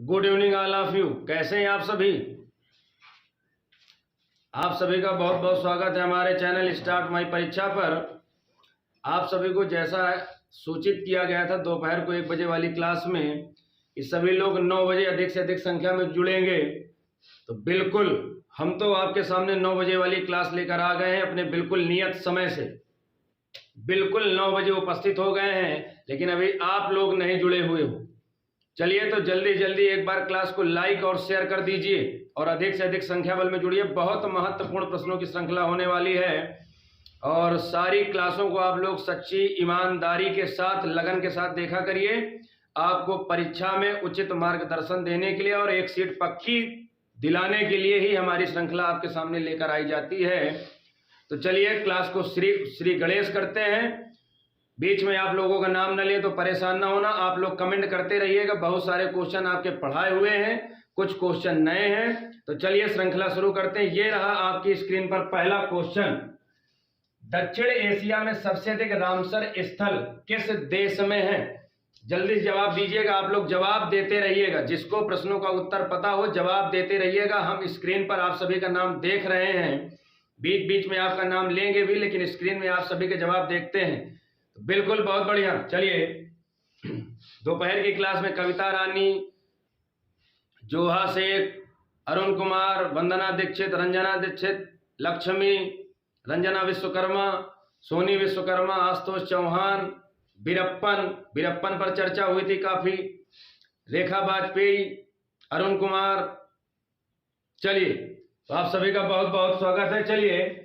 Good evening all of you. कैसे हैं आप सभी? आप सभी का बहुत बहुत स्वागत है हमारे चैनल स्टार्ट माई परीक्षा पर। आप सभी को जैसा सूचित किया गया था दोपहर को 1 बजे वाली क्लास में कि सभी लोग 9 बजे अधिक से अधिक संख्या में जुड़ेंगे, तो बिल्कुल हम तो आपके सामने 9 बजे वाली क्लास लेकर आ गए हैं अपने बिल्कुल नियत समय से। बिल्कुल 9 बजे उपस्थित हो गए हैं, लेकिन अभी आप लोग नहीं जुड़े हुए हो। चलिए तो जल्दी जल्दी एक बार क्लास को लाइक और शेयर कर दीजिए और अधिक से अधिक संख्या बल में जुड़िए। बहुत महत्वपूर्ण प्रश्नों की श्रृंखला होने वाली है और सारी क्लासों को आप लोग सच्ची ईमानदारी के साथ, लगन के साथ देखा करिए। आपको परीक्षा में उचित मार्गदर्शन देने के लिए और एक सीट पक्की दिलाने के लिए ही हमारी श्रृंखला आपके सामने लेकर आई जाती है। तो चलिए क्लास को श्री गणेश करते हैं। बीच में आप लोगों का नाम न ले तो परेशान ना होना, आप लोग कमेंट करते रहिएगा। बहुत सारे क्वेश्चन आपके पढ़ाए हुए हैं, कुछ क्वेश्चन नए हैं। तो चलिए श्रृंखला शुरू करते हैं। ये रहा आपकी स्क्रीन पर पहला क्वेश्चन। दक्षिण एशिया में सबसे अधिक रामसर स्थल किस देश में है? जल्दी जवाब दीजिएगा। आप लोग जवाब देते रहिएगा, जिसको प्रश्नों का उत्तर पता हो जवाब देते रहिएगा। हम स्क्रीन पर आप सभी का नाम देख रहे हैं, बीच बीच में आपका नाम लेंगे भी, लेकिन स्क्रीन में आप सभी के जवाब देखते हैं। तो बिल्कुल बहुत बढ़िया। चलिए दोपहर की क्लास में कविता रानी, जोहा शेख, अरुण कुमार, वंदना दीक्षित, रंजना दीक्षित, लक्ष्मी, रंजना विश्वकर्मा, सोनी विश्वकर्मा, आशुतोष चौहान, वीरप्पन पर चर्चा हुई थी काफी, रेखा वाजपेयी, अरुण कुमार। चलिए तो आप सभी का बहुत बहुत स्वागत है। चलिए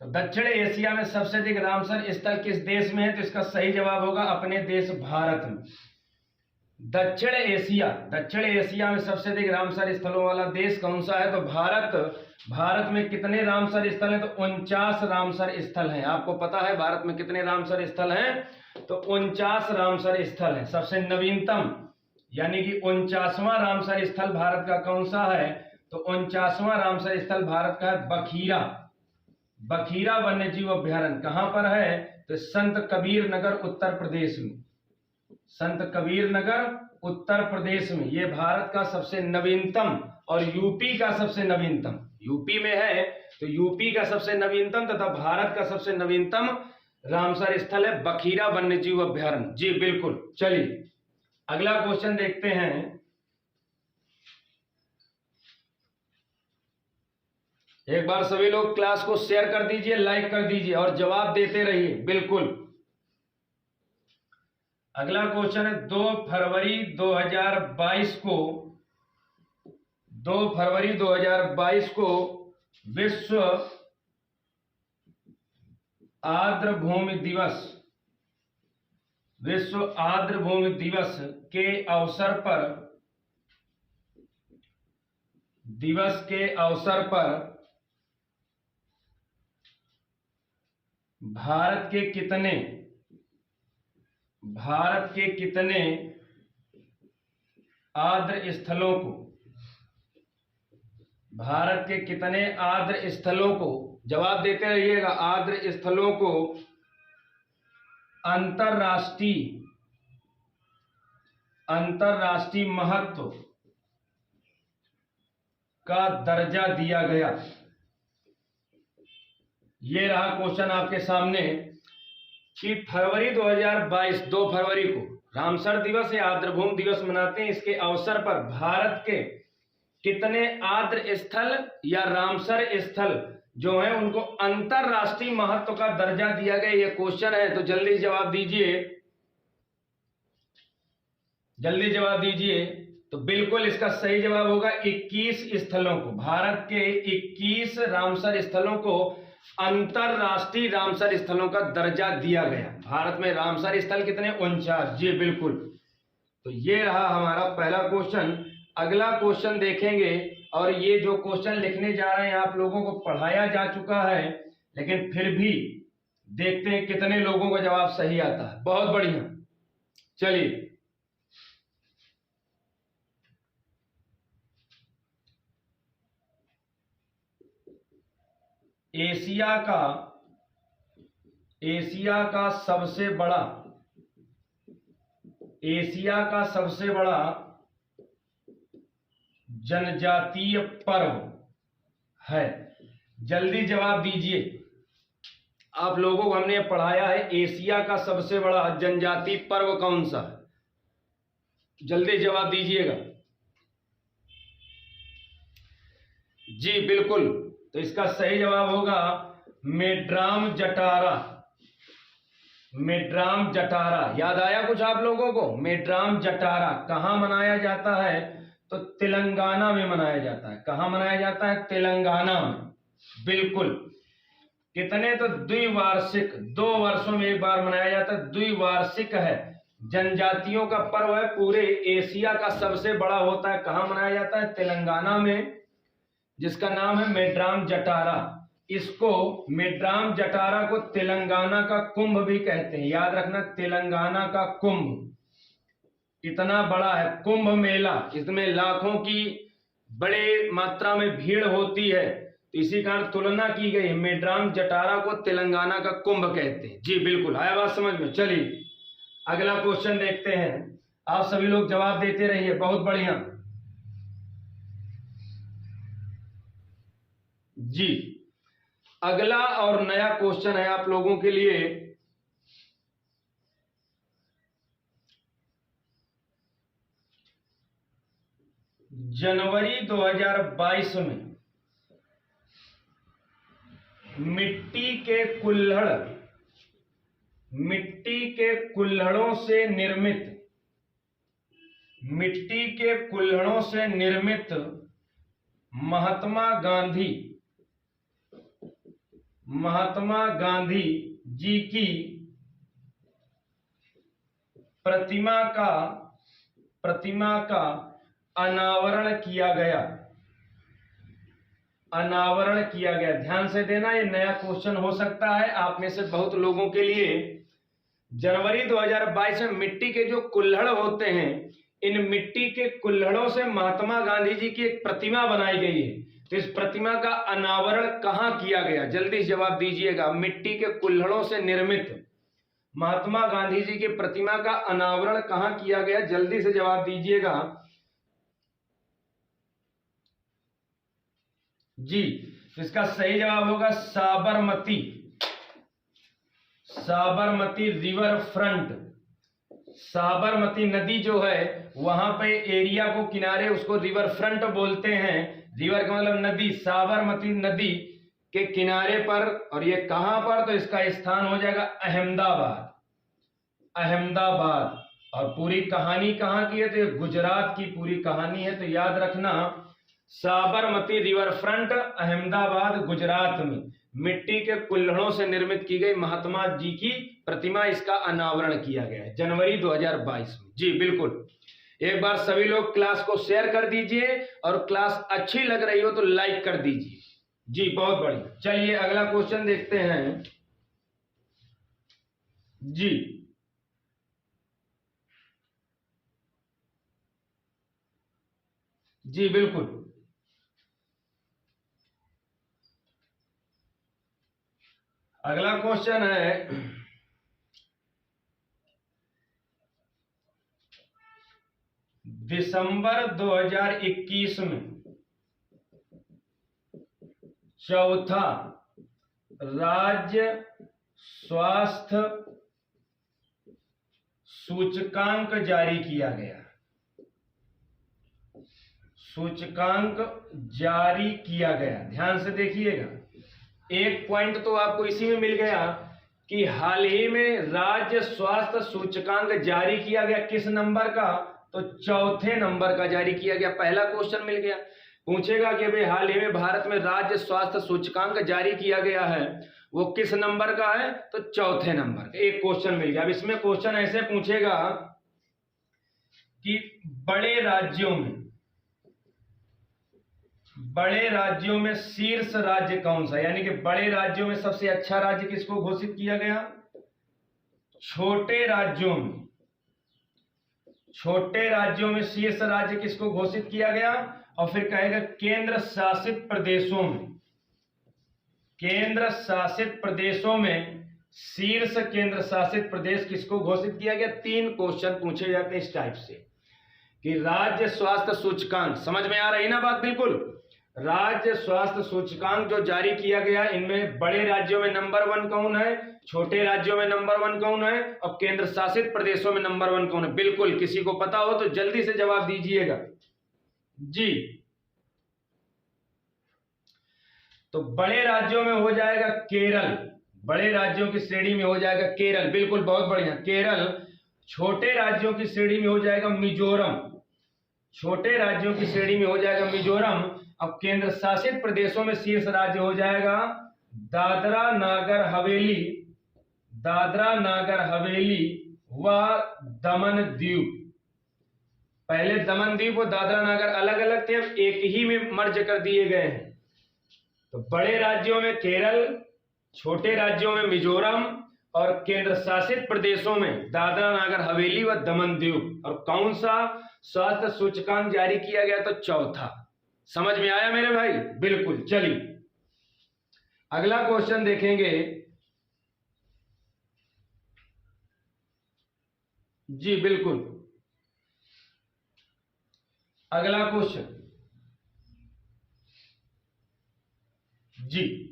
तो दक्षिण एशिया में सबसे अधिक रामसर स्थल किस देश में है? तो इसका सही जवाब होगा अपने देश भारत में। दक्षिण एशिया में सबसे अधिक रामसर स्थलों वाला देश कौन सा है? तो भारत में कितने रामसर स्थल हैं? तो 49 रामसर स्थल हैं। आपको पता है भारत में कितने रामसर स्थल हैं? तो 49 रामसर स्थल है। सबसे नवीनतम यानी कि 49वां रामसर स्थल भारत का कौन सा है? तो 49वां रामसर स्थल भारत का है बखीरा वन्यजीव अभ्यारण्य। कहां पर है? तो संत कबीर नगर उत्तर प्रदेश में। संत कबीर नगर उत्तर प्रदेश में। ये भारत का सबसे नवीनतम और यूपी का सबसे नवीनतम, यूपी में है तो यूपी का सबसे नवीनतम तथा भारत का सबसे नवीनतम रामसर स्थल है बखीरा वन्यजीव अभ्यारण्य। जी बिल्कुल। चलिए अगला क्वेश्चन देखते हैं। एक बार सभी लोग क्लास को शेयर कर दीजिए, लाइक कर दीजिए और जवाब देते रहिए। बिल्कुल। अगला क्वेश्चन है 2 फरवरी 2022 को विश्व आर्द्रभूमि दिवस के अवसर पर भारत के कितने आर्द्र स्थलों को जवाब देते रहिएगा। आर्द्र स्थलों को अंतरराष्ट्रीय महत्व का दर्जा दिया गया। ये रहा क्वेश्चन आपके सामने कि फरवरी 2022 2 फरवरी को रामसर दिवस या आर्द्रभूमि दिवस मनाते हैं। इसके अवसर पर भारत के कितने आर्द्र स्थल या रामसर स्थल जो है उनको अंतरराष्ट्रीय महत्व का दर्जा दिया गया, ये क्वेश्चन है। तो जल्दी जवाब दीजिए। तो बिल्कुल इसका सही जवाब होगा 21 स्थलों को, भारत के 21 रामसर स्थलों को अंतरराष्ट्रीय रामसर स्थलों का दर्जा दिया गया। भारत में रामसर स्थल कितने? 49। जी बिल्कुल। तो ये रहा हमारा पहला क्वेश्चन। अगला क्वेश्चन देखेंगे और ये जो क्वेश्चन लिखने जा रहे हैं आप लोगों को पढ़ाया जा चुका है, लेकिन फिर भी देखते हैं कितने लोगों का जवाब सही आता है। बहुत बढ़िया। चलिए एशिया का सबसे बड़ा जनजातीय पर्व है? जल्दी जवाब दीजिए। आप लोगों को हमने पढ़ाया है एशिया का सबसे बड़ा जनजातीय पर्व कौन सा है? जल्दी जवाब दीजिएगा। जी बिल्कुल, तो इसका सही जवाब होगा मेड्राम जटारा। मेड्राम जटारा, याद आया कुछ आप लोगों को? मेड्राम जटारा कहाँ मनाया जाता है? तो तेलंगाना में मनाया जाता है। कहाँ मनाया जाता है? तेलंगाना में। बिल्कुल। कितने? तो द्विवार्षिक, 2 वर्षों में एक बार मनाया जाता है, द्विवार्षिक है। जनजातियों का पर्व है, पूरे एशिया का सबसे बड़ा होता है। कहाँ मनाया जाता है? तेलंगाना में, जिसका नाम है मेड्राम जटारा। इसको मेड्राम जटारा को तेलंगाना का कुंभ भी कहते हैं। याद रखना, तेलंगाना का कुंभ इतना बड़ा है, कुंभ मेला, इसमें लाखों की बड़े मात्रा में भीड़ होती है, तो इसी कारण तुलना की गई है। मेड्राम जटारा को तेलंगाना का कुंभ कहते हैं। जी बिल्कुल, आया बात समझ में? चलिए अगला क्वेश्चन देखते हैं। आप सभी लोग जवाब देते रहिए, बहुत बढ़िया। जी अगला और नया क्वेश्चन है आप लोगों के लिए। जनवरी 2022 में मिट्टी के कुल्हड़ों से निर्मित महात्मा गांधी जी की प्रतिमा का अनावरण किया गया। ध्यान से देना, ये नया क्वेश्चन हो सकता है आप में से बहुत लोगों के लिए। जनवरी 2022 में मिट्टी के जो कुल्हड़ होते हैं, इन मिट्टी के कुल्हड़ों से महात्मा गांधी जी की एक प्रतिमा बनाई गई है। तो इस प्रतिमा का अनावरण कहां किया गया? जल्दी जवाब दीजिएगा। मिट्टी के कुल्हड़ों से निर्मित महात्मा गांधी जी की प्रतिमा का अनावरण कहां किया गया? जल्दी से जवाब दीजिएगा। जी, इसका सही जवाब होगा साबरमती रिवर फ्रंट। साबरमती नदी जो है, वहां पे एरिया को किनारे उसको रिवर फ्रंट बोलते हैं। रिवर का मतलब नदी, साबरमती नदी के किनारे पर। और ये कहां पर? तो इसका स्थान हो जाएगा अहमदाबाद। और पूरी कहानी कहां की है? तो ये गुजरात की पूरी कहानी है। तो याद रखना, साबरमती रिवर फ्रंट, अहमदाबाद, गुजरात में मिट्टी के कुल्हड़ों से निर्मित की गई महात्मा जी की प्रतिमा, इसका अनावरण किया गया है जनवरी 2022 में। जी बिल्कुल। एक बार सभी लोग क्लास को शेयर कर दीजिए, और क्लास अच्छी लग रही हो तो लाइक कर दीजिए। जी बहुत बढ़िया। चलिए अगला क्वेश्चन देखते हैं। जी बिल्कुल। अगला क्वेश्चन है, दिसंबर 2021 में चौथा राज्य स्वास्थ्य सूचकांक जारी किया गया। ध्यान से देखिएगा। एक पॉइंट तो आपको इसी में मिल गया कि हाल ही में राज्य स्वास्थ्य सूचकांक जारी किया गया। किस नंबर का? तो चौथे नंबर का जारी किया गया। पहला क्वेश्चन मिल गया। पूछेगा कि भाई हाल ही में भारत में राज्य स्वास्थ्य सूचकांक जारी किया गया है, वो किस नंबर का है? तो चौथे नंबर। एक क्वेश्चन मिल गया। अब इसमें क्वेश्चन ऐसे पूछेगा कि बड़े राज्यों में शीर्ष राज्य कौन सा? यानी कि बड़े राज्यों में सबसे अच्छा राज्य किसको घोषित किया गया? छोटे राज्यों में शीर्ष राज्य किसको घोषित किया गया? और फिर कहेगा केंद्र शासित प्रदेशों में शीर्ष केंद्र शासित प्रदेश किसको घोषित किया गया? 3 क्वेश्चन पूछे जाते हैं इस टाइप से कि राज्य स्वास्थ्य सूचकांक, समझ में आ रही ना बात? बिल्कुल। राज्य स्वास्थ्य सूचकांक जो जारी किया गया, इनमें बड़े राज्यों में नंबर 1 कौन है, छोटे राज्यों में नंबर 1 कौन है, और केंद्र शासित प्रदेशों में नंबर 1 कौन है? बिल्कुल, किसी को पता हो तो जल्दी से जवाब दीजिएगा जी। तो बड़े राज्यों में हो जाएगा केरल, बड़े राज्यों की श्रेणी में हो जाएगा केरल, बिल्कुल, बहुत बढ़िया, केरल। छोटे राज्यों की श्रेणी में हो जाएगा मिजोरम, छोटे राज्यों की श्रेणी में हो जाएगा मिजोरम। अब केंद्र शासित प्रदेशों में शीर्ष राज्य हो जाएगा दादरा नागर हवेली, दादरा नागर हवेली व दमन द्वीप। पहले दमन द्वीप और दादरा नागर अलग अलग थे, अब एक ही में मर्ज कर दिए गए हैं। तो बड़े राज्यों में केरल, छोटे राज्यों में मिजोरम और केंद्र शासित प्रदेशों में दादरा नागर हवेली व दमन द्वीप। और कौन सा स्वास्थ्य सूचकांक जारी किया गया? तो चौथा। समझ में आया मेरे भाई? बिल्कुल। चलिए अगला क्वेश्चन देखेंगे जी। बिल्कुल, अगला क्वेश्चन जी।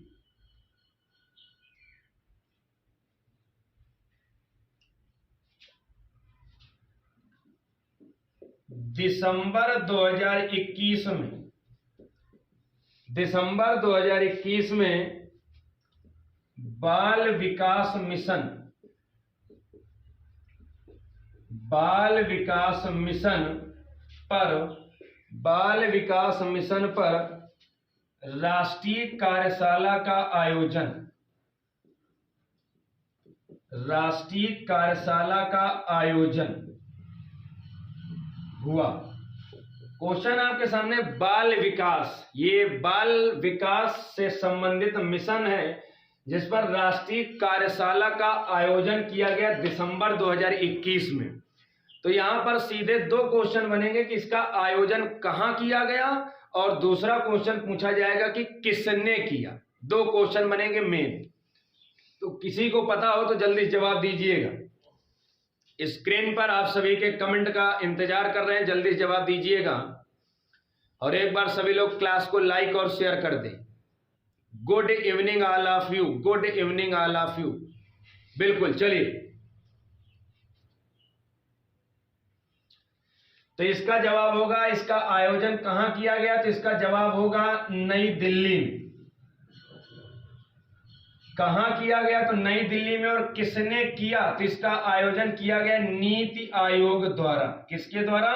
दिसंबर 2021 में बाल विकास मिशन पर राष्ट्रीय कार्यशाला का आयोजन हुआ। क्वेश्चन आपके सामने, बाल विकास, ये बाल विकास से संबंधित मिशन है जिस पर राष्ट्रीय कार्यशाला का आयोजन किया गया दिसंबर 2021 में। तो यहां पर सीधे 2 क्वेश्चन बनेंगे कि इसका आयोजन कहां किया गया, और दूसरा क्वेश्चन पूछा जाएगा कि किसने किया। 2 क्वेश्चन बनेंगे मेन। तो किसी को पता हो तो जल्दी जवाब दीजिएगा। स्क्रीन पर आप सभी के कमेंट का इंतजार कर रहे हैं, जल्दी जवाब दीजिएगा। और एक बार सभी लोग क्लास को लाइक और शेयर कर दें। Good evening all of you, good evening all of you. बिल्कुल, चलिए। तो इसका जवाब होगा, इसका आयोजन कहां किया गया? तो इसका जवाब होगा नई दिल्ली में। कहां किया गया? तो नई दिल्ली में। और किसने किया? तो इसका आयोजन किया गया नीति आयोग द्वारा। किसके द्वारा?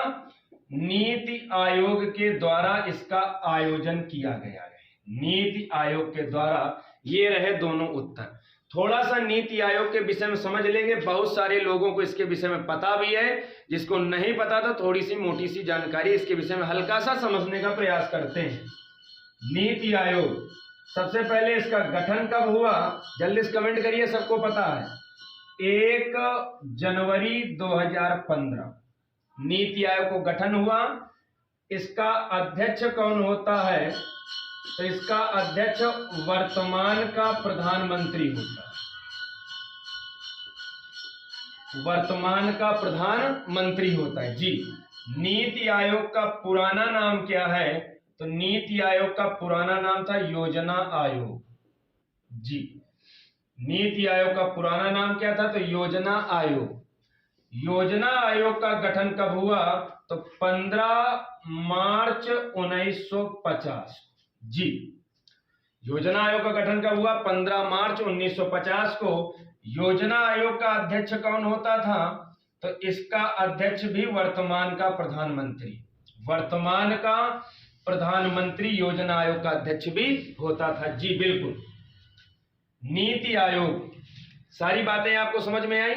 नीति आयोग के द्वारा इसका आयोजन किया गया है, नीति आयोग के द्वारा। ये रहे दोनों उत्तर। थोड़ा सा नीति आयोग के विषय में समझ लेंगे, बहुत सारे लोगों को इसके विषय में पता भी है, जिसको नहीं पता तो थोड़ी सी मोटी सी जानकारी इसके विषय में हल्का सा समझने का प्रयास करते हैं। नीति आयोग, सबसे पहले इसका गठन कब हुआ? जल्दी से कमेंट करिए, सबको पता है। 1 जनवरी 2015 नीति आयोग को गठन हुआ। इसका अध्यक्ष कौन होता है? तो इसका अध्यक्ष वर्तमान का प्रधानमंत्री होता है, वर्तमान का प्रधानमंत्री होता है जी। नीति आयोग का पुराना नाम क्या है? तो नीति आयोग का पुराना नाम था योजना आयोग जी। नीति आयोग का पुराना नाम क्या था? तो योजना आयोग। योजना आयोग का गठन कब हुआ? तो 15 मार्च 1950 जी। योजना आयोग का गठन कब हुआ? 15 मार्च 1950 को। योजना आयोग का अध्यक्ष कौन होता था? तो इसका अध्यक्ष भी वर्तमान का प्रधानमंत्री, वर्तमान का प्रधानमंत्री योजना आयोग का अध्यक्ष भी होता था जी। बिल्कुल, नीति आयोग, सारी बातें आपको समझ में आई।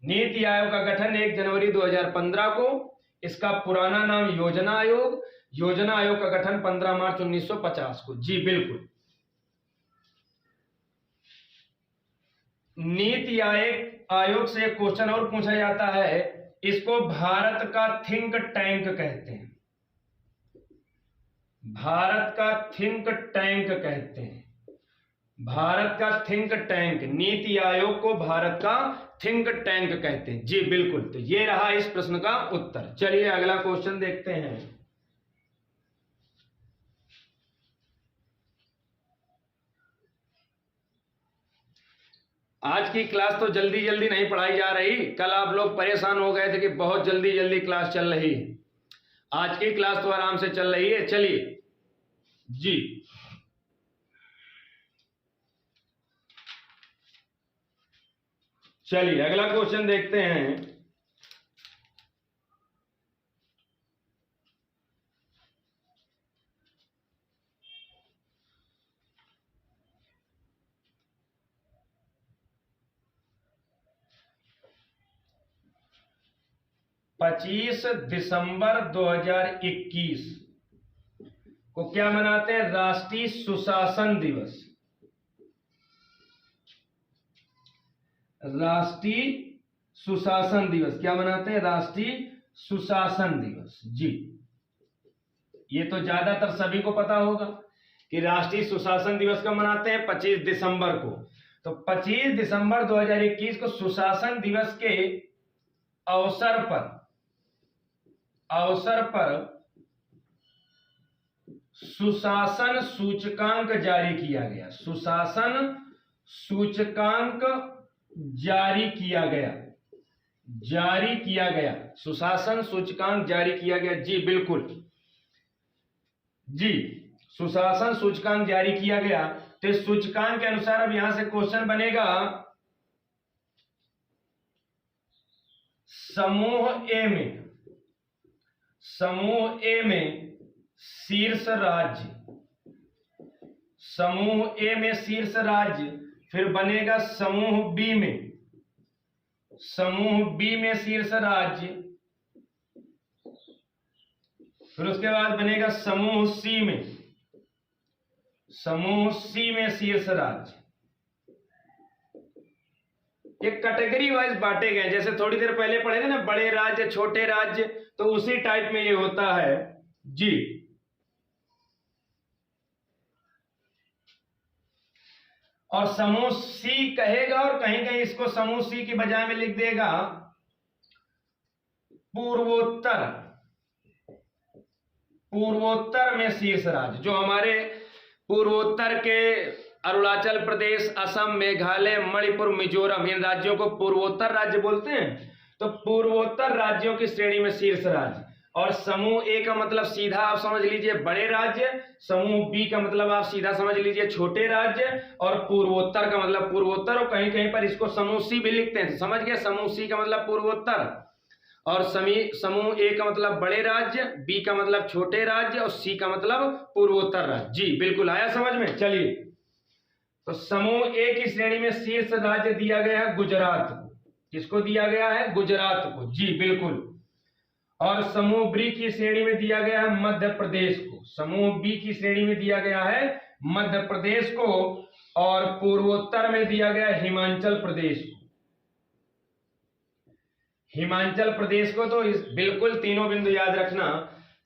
नीति आयोग का गठन 1 जनवरी 2015 को। इसका पुराना नाम योजना आयोग। योजना आयोग का गठन 15 मार्च 1950 को जी। बिल्कुल। नीति आयोग से एक क्वेश्चन और पूछा जाता है, इसको भारत का थिंक टैंक कहते हैं, भारत का थिंक टैंक कहते हैं, भारत का थिंक टैंक। नीति आयोग को भारत का थिंक टैंक कहते हैं। जी बिल्कुल, तो ये रहा इस प्रश्न का उत्तर। चलिए अगला क्वेश्चन देखते हैं। आज की क्लास तो जल्दी जल्दी नहीं पढ़ाई जा रही, कल आप लोग परेशान हो गए थे कि बहुत जल्दी जल्दी क्लास चल रही। आज की क्लास तो आराम से चल रही है। चलिए जी, चलिए अगला क्वेश्चन देखते हैं। पच्चीस दिसंबर 2021 को क्या मनाते हैं? राष्ट्रीय सुशासन दिवस। राष्ट्रीय सुशासन दिवस क्या मनाते हैं? राष्ट्रीय सुशासन दिवस। जी, ये तो ज्यादातर सभी को पता होगा कि राष्ट्रीय सुशासन दिवस कब मनाते हैं? 25 दिसंबर को। तो 25 दिसंबर 2021 को सुशासन दिवस के अवसर पर सुशासन सूचकांक जारी किया गया। सुशासन सूचकांक जारी किया गया। सुशासन सूचकांक जारी किया गया। जी बिल्कुल, जी सुशासन सूचकांक जारी किया गया। तो इस सूचकांक के अनुसार अब यहां से क्वेश्चन बनेगा, समूह ए में शीर्ष राज्य, समूह ए में शीर्ष राज्य, फिर बनेगा समूह बी में शीर्ष राज्य, फिर उसके बाद बनेगा समूह सी में शीर्ष राज्य। ये कैटेगरी वाइज बांटे गए, जैसे थोड़ी देर पहले पढ़े थे ना, बड़े राज्य छोटे राज्य, तो उसी टाइप में ये होता है। जी, और समूह सी कहेगा और कहीं कहीं इसको समूह सी की बजाय में लिख देगा पूर्वोत्तर में शीर्ष राज्य। जो हमारे पूर्वोत्तर के अरुणाचल प्रदेश, असम, मेघालय, मणिपुर, मिजोरम, इन राज्यों को पूर्वोत्तर राज्य बोलते हैं। तो पूर्वोत्तर राज्यों की श्रेणी में शीर्ष राज्य। और समूह ए का मतलब सीधा आप समझ लीजिए बड़े राज्य, समूह बी का मतलब आप सीधा समझ लीजिए छोटे राज्य, और पूर्वोत्तर का मतलब पूर्वोत्तर, और कहीं कहीं पर इसको समूह सी भी लिखते हैं। समझ गए? समूह सी का मतलब पूर्वोत्तर, और समूह ए का मतलब बड़े राज्य, बी का मतलब छोटे राज्य, और सी का मतलब पूर्वोत्तर राज्य। जी बिल्कुल, आया समझ में? चलिए, तो समूह ए की श्रेणी में शीर्ष राज्य दिया गया है गुजरात को। किसको दिया गया है? गुजरात को। जी बिल्कुल। और समूह बी की श्रेणी में दिया गया है मध्य प्रदेश को। समूह बी की श्रेणी में दिया गया है मध्य प्रदेश को, और पूर्वोत्तर में दिया गया है हिमाचल प्रदेश को। हिमाचल प्रदेश को तो बिल्कुल तीनों बिंदु याद रखना।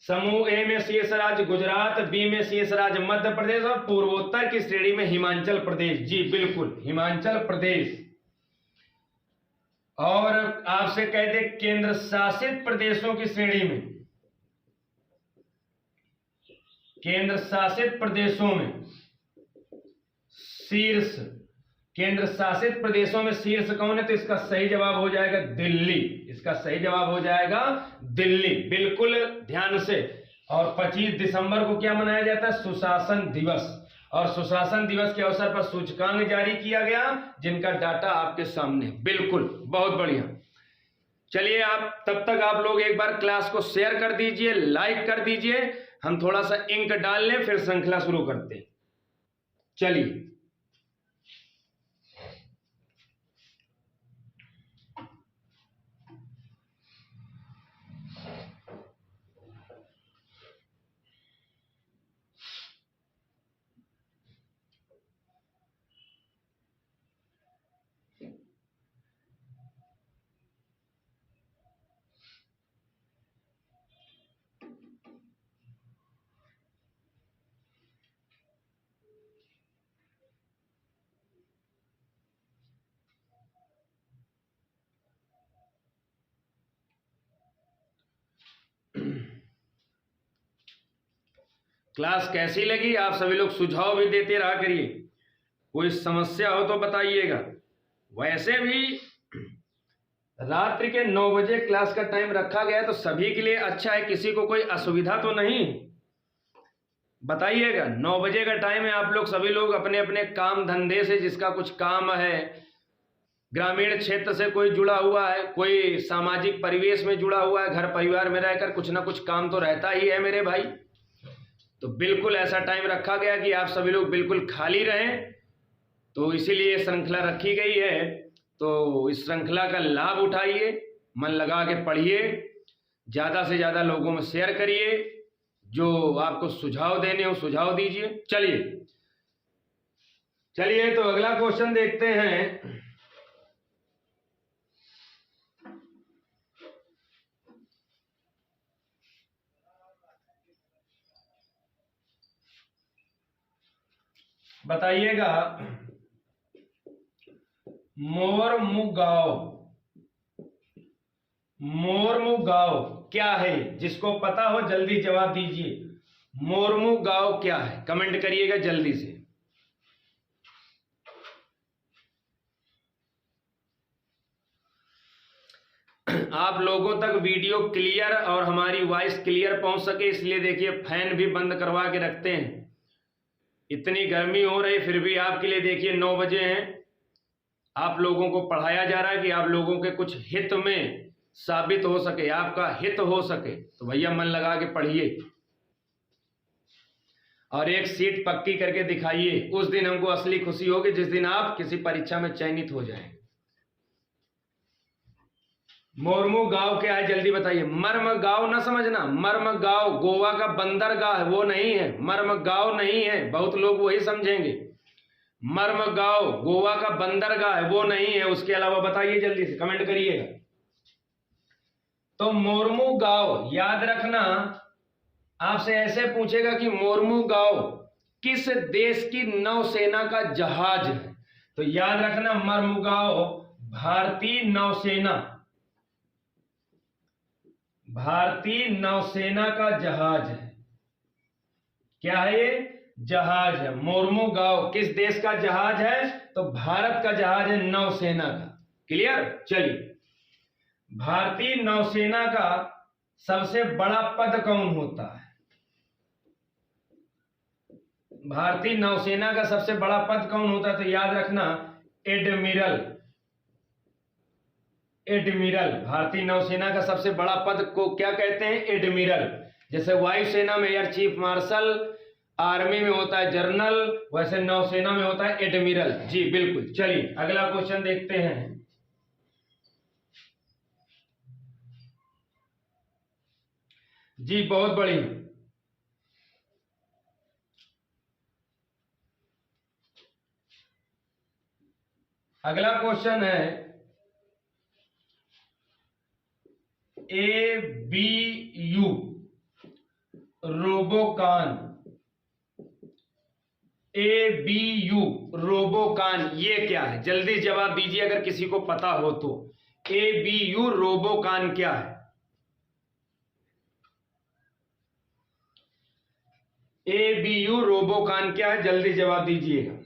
समूह ए में शीर्ष राज्य गुजरात, बी में शीर्ष राज्य मध्य प्रदेश, और पूर्वोत्तर की श्रेणी में हिमाचल प्रदेश। जी बिल्कुल, हिमाचल प्रदेश। और आपसे कहते केंद्र शासित प्रदेशों की श्रेणी में, केंद्र शासित प्रदेशों में शीर्ष, केंद्र शासित प्रदेशों में शीर्ष कौन है? तो इसका सही जवाब हो जाएगा दिल्ली। इसका सही जवाब हो जाएगा दिल्ली, बिल्कुल ध्यान से। और 25 दिसंबर को क्या मनाया जाता है? सुशासन दिवस। और सुशासन दिवस के अवसर पर सूचकांक जारी किया गया, जिनका डाटा आपके सामने। बिल्कुल, बहुत बढ़िया। चलिए, आप तब तक आप लोग एक बार क्लास को शेयर कर दीजिए, लाइक कर दीजिए। हम थोड़ा सा इंक डाल लें, फिर श्रृंखला शुरू करते हैं। चलिए, क्लास कैसी लगी? आप सभी लोग सुझाव भी देते रहा करिए, कोई समस्या हो तो बताइएगा। वैसे भी रात्रि के 9 बजे क्लास का टाइम रखा गया है तो सभी के लिए अच्छा है, किसी को कोई असुविधा तो नहीं? बताइएगा। 9 बजे का टाइम है, आप लोग सभी लोग अपने अपने काम धंधे से, जिसका कुछ काम है, ग्रामीण क्षेत्र से कोई जुड़ा हुआ है, कोई सामाजिक परिवेश में जुड़ा हुआ है, घर परिवार में रहकर कुछ ना कुछ काम तो रहता ही है मेरे भाई। तो बिल्कुल ऐसा टाइम रखा गया कि आप सभी लोग बिल्कुल खाली रहें, तो इसीलिए श्रृंखला रखी गई है। तो इस श्रृंखला का लाभ उठाइए, मन लगा के पढ़िए, ज़्यादा से ज़्यादा लोगों में शेयर करिए, जो आपको सुझाव देने हो सुझाव दीजिए। चलिए तो अगला क्वेश्चन देखते हैं। बताइएगा, मोरमुगांव क्या है? जिसको पता हो जल्दी जवाब दीजिए। मोरमुगांव क्या है? कमेंट करिएगा जल्दी से। आप लोगों तक वीडियो क्लियर और हमारी वॉइस क्लियर पहुंच सके, इसलिए देखिए फैन भी बंद करवा के रखते हैं। इतनी गर्मी हो रही फिर भी आपके लिए देखिए 9 बजे हैं, आप लोगों को पढ़ाया जा रहा है कि आप लोगों के कुछ हित में साबित हो सके, आपका हित हो सके। तो भैया मन लगा के पढ़िए और एक सीट पक्की करके दिखाइए। उस दिन हमको असली खुशी होगी जिस दिन आप किसी परीक्षा में चयनित हो जाएंगे। मोरमुगांव क्या है जल्दी बताइए। मर्मगांव ना समझना, मर्मगांव गोवा का बंदरगाह है, वो नहीं है। मर्मगांव नहीं है, बहुत लोग वही समझेंगे। मर्मगांव गोवा का बंदरगाह है, वो नहीं है। उसके अलावा बताइए जल्दी से, कमेंट करिएगा। तो मोरमुगांव याद रखना, आपसे ऐसे पूछेगा कि मोरमुगांव किस देश की नौसेना का जहाज है, तो याद रखना मर्मगांव भारतीय नौसेना का जहाज है। क्या है ये? जहाज है। मोरमुगांव किस देश का जहाज है? तो भारत का जहाज है, नौसेना का। क्लियर? चलिए, भारतीय नौसेना का सबसे बड़ा पद कौन होता है? भारतीय नौसेना का सबसे बड़ा पद कौन होता है? तो याद रखना एडमिरल। भारतीय नौसेना का सबसे बड़ा पद को क्या कहते हैं? एडमिरल। जैसे वायुसेना में एयर चीफ मार्शल, आर्मी में होता है जनरल, वैसे नौसेना में होता है एडमिरल। जी बिल्कुल। चलिए अगला क्वेश्चन देखते हैं। जी बहुत बढ़िया। अगला क्वेश्चन है ABU रोबोकान। ABU रोबोकान ये क्या है? जल्दी जवाब दीजिए अगर किसी को पता हो तो। ABU रोबोकान क्या है? ABU रोबोकान क्या है? जल्दी जवाब दीजिएगा।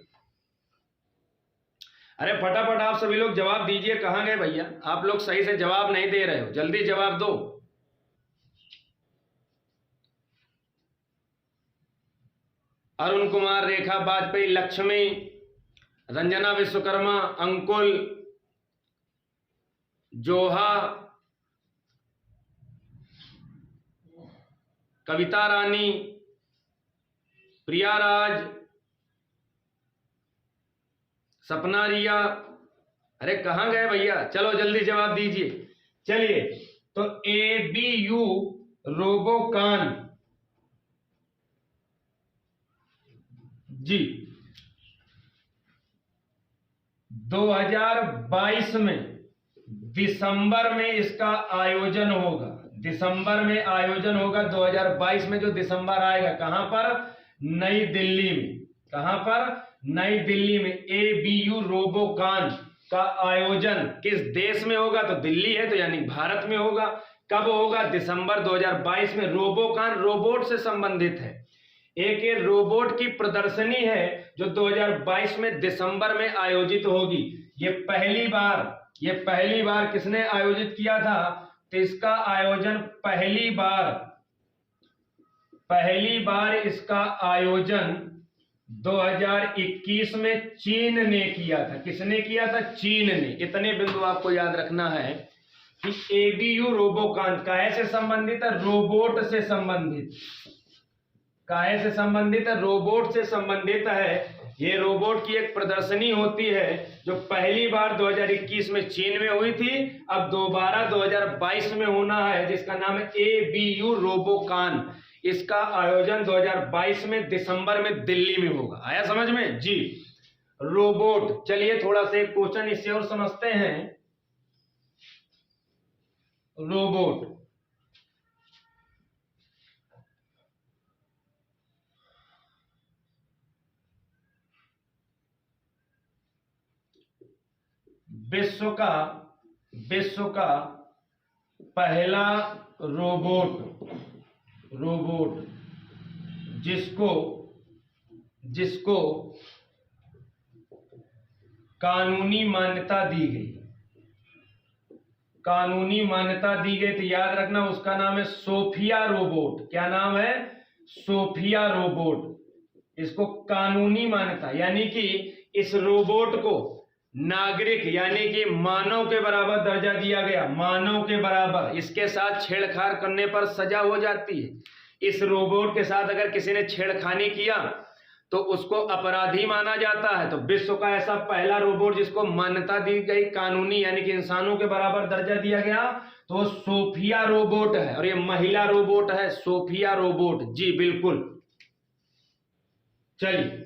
अरे फटाफट आप सभी लोग जवाब दीजिए। कहां गए भैया? आप लोग सही से जवाब नहीं दे रहे हो, जल्दी जवाब दो। अरुण कुमार, रेखा वाजपेयी, लक्ष्मी, रंजना विश्वकर्मा, अंकुल, जोहा, कविता रानी, प्रिया राज, सपना रिया। अरे कहां गए भैया? चलो जल्दी जवाब दीजिए। चलिए तो ABU रोबोकान जी 2022 में दिसंबर में इसका आयोजन होगा। दिसंबर में आयोजन होगा 2022 में, जो दिसंबर आएगा। कहां पर? नई दिल्ली में। कहां पर? नई दिल्ली में। ABU रोबोकान का आयोजन किस देश में होगा? तो दिल्ली है तो यानी भारत में होगा। कब होगा? दिसंबर 2022 में। रोबोकॉन रोबोट से संबंधित है। एक ये रोबोट की प्रदर्शनी है जो 2022 में दिसंबर में आयोजित होगी। ये पहली बार किसने आयोजित किया था? तो इसका आयोजन पहली बार इसका आयोजन 2021 में चीन ने किया था। किसने किया था? चीन ने। इतने बिंदु आपको याद रखना है कि एबीयू रोबोकॉन काहे से संबंधित है? रोबोट से संबंधित। काहे से संबंधित है? रोबोट से संबंधित है। ये रोबोट की एक प्रदर्शनी होती है जो पहली बार 2021 में चीन में हुई थी, अब दोबारा 2022 में होना है, जिसका नाम है एबीयू रोबोकॉन। इसका आयोजन 2022 में दिसंबर में दिल्ली में होगा। आया समझ में जी? रोबोट। चलिए थोड़ा सा एक क्वेश्चन इससे और समझते हैं। रोबोट, विश्व का पहला रोबोट जिसको कानूनी मान्यता दी गई। तो याद रखना उसका नाम है सोफिया रोबोट। क्या नाम है? Sophia robot. इसको कानूनी मान्यता, यानी कि इस रोबोट को नागरिक यानी कि मानव के बराबर दर्जा दिया गया। मानव के बराबर। इसके साथ छेड़छाड़ करने पर सजा हो जाती है। इस रोबोट के साथ अगर किसी ने छेड़खानी किया तो उसको अपराधी माना जाता है। तो विश्व का ऐसा पहला रोबोट जिसको मान्यता दी गई कानूनी, यानी कि इंसानों के बराबर दर्जा दिया गया, तो सोफिया रोबोट है। और ये महिला रोबोट है, सोफिया रोबोट। जी बिल्कुल। चलिए,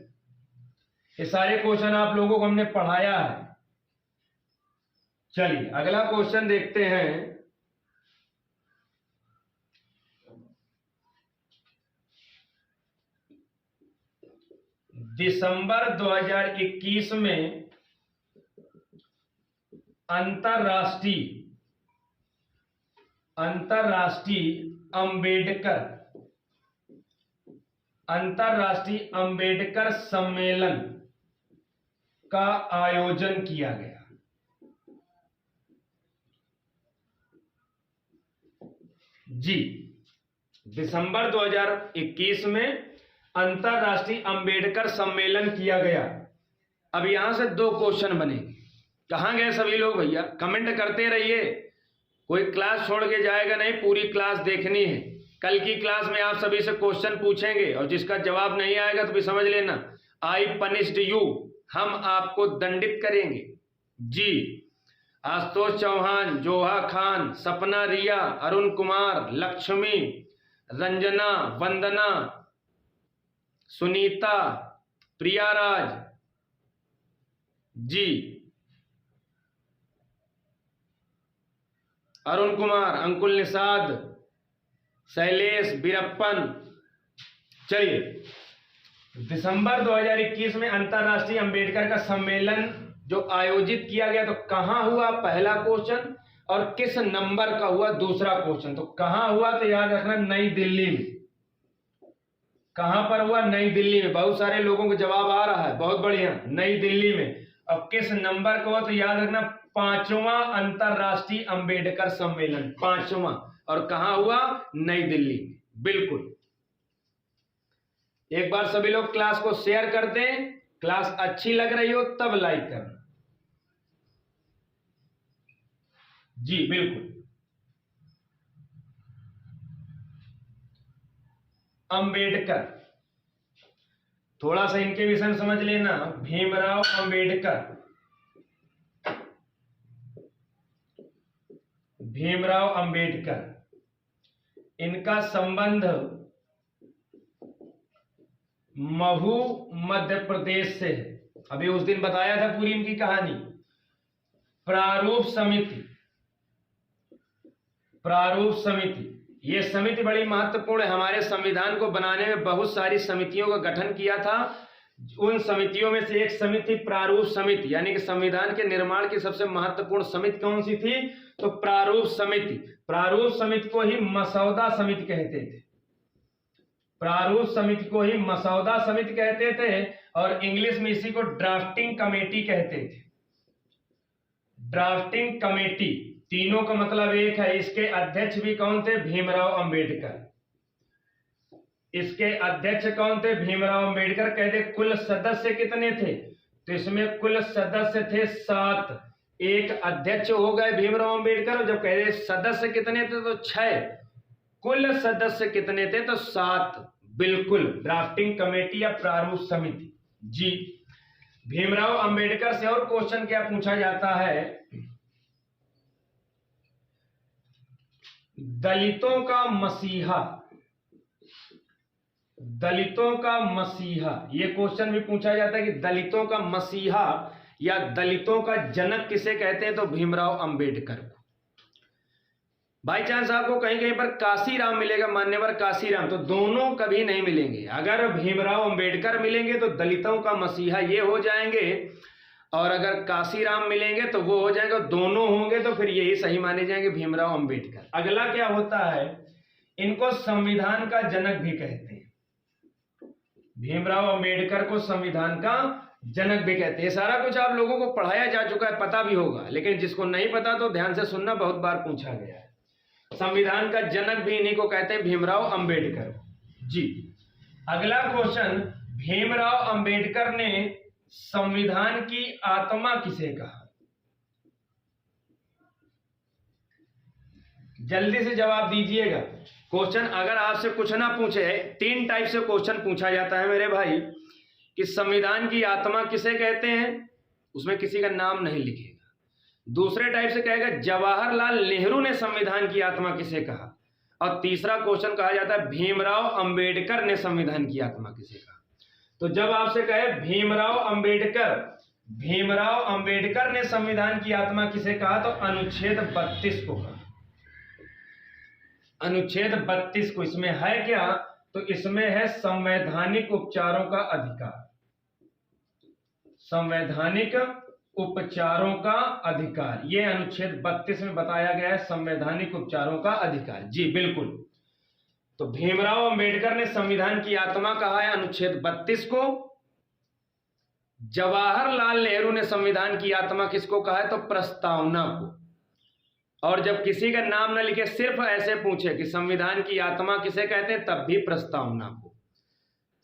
ये सारे क्वेश्चन आप लोगों को हमने पढ़ाया है। चलिए अगला क्वेश्चन देखते हैं। दिसंबर 2021 में अंतरराष्ट्रीय अंबेडकर सम्मेलन का आयोजन किया गया। जी, दिसंबर 2021 में अंतरराष्ट्रीय अंबेडकर सम्मेलन किया गया। अब यहां से दो क्वेश्चन बनेंगे। कहां गए सभी लोग भैया? कमेंट करते रहिए। कोई क्लास छोड़ के जाएगा नहीं, पूरी क्लास देखनी है। कल की क्लास में आप सभी से क्वेश्चन पूछेंगे और जिसका जवाब नहीं आएगा तो भी समझ लेना, आई पनिश्ड यू। हम आपको दंडित करेंगे। जी, आशुतोष चौहान, जोहा खान, सपना रिया, अरुण कुमार, लक्ष्मी, रंजना, वंदना, सुनीता, प्रियाराज, जी, अरुण कुमार, अंकुल निषाद, शैलेश, बीरप्पन। चलिए, दिसंबर 2021 में अंतरराष्ट्रीय अंबेडकर का सम्मेलन जो आयोजित किया गया, तो कहां हुआ? पहला क्वेश्चन। और किस नंबर का हुआ? दूसरा क्वेश्चन। तो कहां हुआ? तो याद रखना, नई दिल्ली में। कहां पर हुआ? नई दिल्ली में। बहुत सारे लोगों को जवाब आ रहा है, बहुत बढ़िया, नई दिल्ली में। अब किस नंबर का हुआ? तो याद रखना, 5वां अंतरराष्ट्रीय अंबेडकर सम्मेलन, 5वां। और कहां हुआ? नई दिल्ली में। बिल्कुल। एक बार सभी लोग क्लास को शेयर कर दें। क्लास अच्छी लग रही हो तब लाइक करना। जी बिल्कुल। अंबेडकर, थोड़ा सा इनके विषय में समझ लेना। भीमराव अंबेडकर, इनका संबंध महू मध्य प्रदेश से है। अभी उस दिन बताया था पूरी इनकी कहानी। प्रारूप समिति, ये समिति बड़ी महत्वपूर्ण है। हमारे संविधान को बनाने में बहुत सारी समितियों का गठन किया था। उन समितियों में से एक समिति प्रारूप समिति, यानी कि संविधान के निर्माण की सबसे महत्वपूर्ण समिति कौन सी थी? तो प्रारूप समिति। प्रारूप समिति को ही मसौदा समिति कहते थे, प्रारूप समिति को ही मसौदा समिति कहते थे, और इंग्लिश में इसी को ड्राफ्टिंग कमेटी कहते थे। ड्राफ्टिंग कमेटी, तीनों का मतलब एक है। इसके अध्यक्ष भी कौन थे? भीमराव अंबेडकर। इसके अध्यक्ष कौन थे? भीमराव अंबेडकर। कहते कुल सदस्य कितने थे? तो इसमें कुल सदस्य थे 7। एक अध्यक्ष हो गए भीमराव अंबेडकर, जब कहते सदस्य कितने थे तो 6। कुल सदस्य कितने थे? तो 7। बिल्कुल, ड्राफ्टिंग कमेटी या प्रारूप समिति। जी, भीमराव अंबेडकर से और क्वेश्चन क्या पूछा जाता है? दलितों का मसीहा, दलितों का मसीहा, ये क्वेश्चन भी पूछा जाता है कि दलितों का मसीहा या दलितों का जनक किसे कहते हैं? तो भीमराव अंबेडकर को। बाई चांस आपको कहीं कहीं पर काशीराम मिलेगा, मान्यवर काशीराम, तो दोनों कभी नहीं मिलेंगे। अगर भीमराव अंबेडकर मिलेंगे तो दलितों का मसीहा ये हो जाएंगे, और अगर काशीराम मिलेंगे तो वो हो जाएगा, दोनों होंगे तो फिर यही सही माने जाएंगे, भीमराव अंबेडकर। अगला क्या होता है? इनको संविधान का जनक भी कहते हैं। भीमराव अंबेडकर को संविधान का जनक भी कहते हैं। सारा कुछ आप लोगों को पढ़ाया जा चुका है, पता भी होगा, लेकिन जिसको नहीं पता तो ध्यान से सुनना, बहुत बार पूछा गया है। संविधान का जनक भी इन्हीं को कहते हैं, भीमराव अंबेडकर। जी, अगला क्वेश्चन, भीमराव अंबेडकर ने संविधान की आत्मा किसे कहा? जल्दी से जवाब दीजिएगा। क्वेश्चन अगर आपसे कुछ ना पूछे, 3 टाइप से क्वेश्चन पूछा जाता है मेरे भाई, कि संविधान की आत्मा किसे कहते हैं, उसमें किसी का नाम नहीं लिखेगा। दूसरे टाइप से कहेगा जवाहरलाल नेहरू ने संविधान की आत्मा किसे कहा, और तीसरा क्वेश्चन कहा जाता है भीमराव अंबेडकर ने संविधान की आत्मा किसे कहा। तो जब आपसे कहे भीमराव अंबेडकर, भीमराव अंबेडकर ने संविधान की आत्मा किसे कहा, तो अनुच्छेद 32 को कहा। अनुच्छेद 32 को, इसमें है क्या? तो इसमें है संवैधानिक उपचारों का अधिकार, संवैधानिक उपचारों का अधिकार, ये अनुच्छेद 32 में बताया गया है, संवैधानिक उपचारों का अधिकार। जी बिल्कुल, तो भीमराव अंबेडकर ने संविधान की आत्मा कहा है अनुच्छेद 32 को। जवाहरलाल नेहरू ने संविधान की आत्मा किसको कहा है? तो प्रस्तावना को। और जब किसी का नाम न लिखे, सिर्फ ऐसे पूछे कि संविधान की आत्मा किसे कहते हैं, तब भी प्रस्तावना को।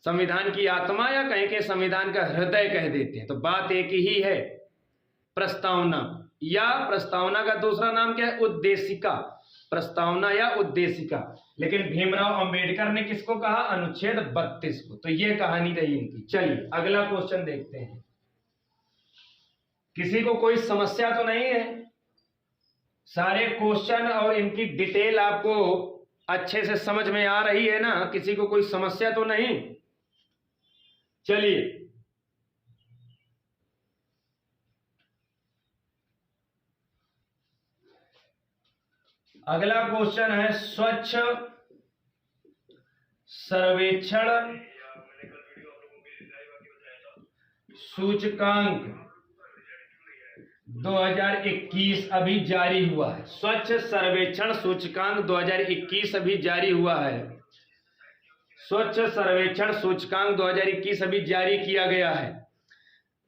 संविधान की आत्मा या कहीं के संविधान का हृदय कह देते हैं, तो बात एक ही है, प्रस्तावना। या प्रस्तावना का दूसरा नाम क्या है? उद्देशिका, प्रस्तावना या उद्देशिका। लेकिन भीमराव अंबेडकर ने किसको कहा? अनुच्छेद 32 को। तो ये कहानी रही इनकी। चलिए अगला क्वेश्चन देखते हैं। किसी को कोई समस्या तो नहीं है? सारे क्वेश्चन और इनकी डिटेल आपको अच्छे से समझ में आ रही है ना? किसी को कोई समस्या तो नहीं? चलिए अगला क्वेश्चन है, स्वच्छ सर्वेक्षण सूचकांक 2021 अभी जारी हुआ है। स्वच्छ सर्वेक्षण सूचकांक 2021 अभी जारी हुआ है। स्वच्छ सर्वेक्षण सूचकांक 2021 अभी जारी किया गया है।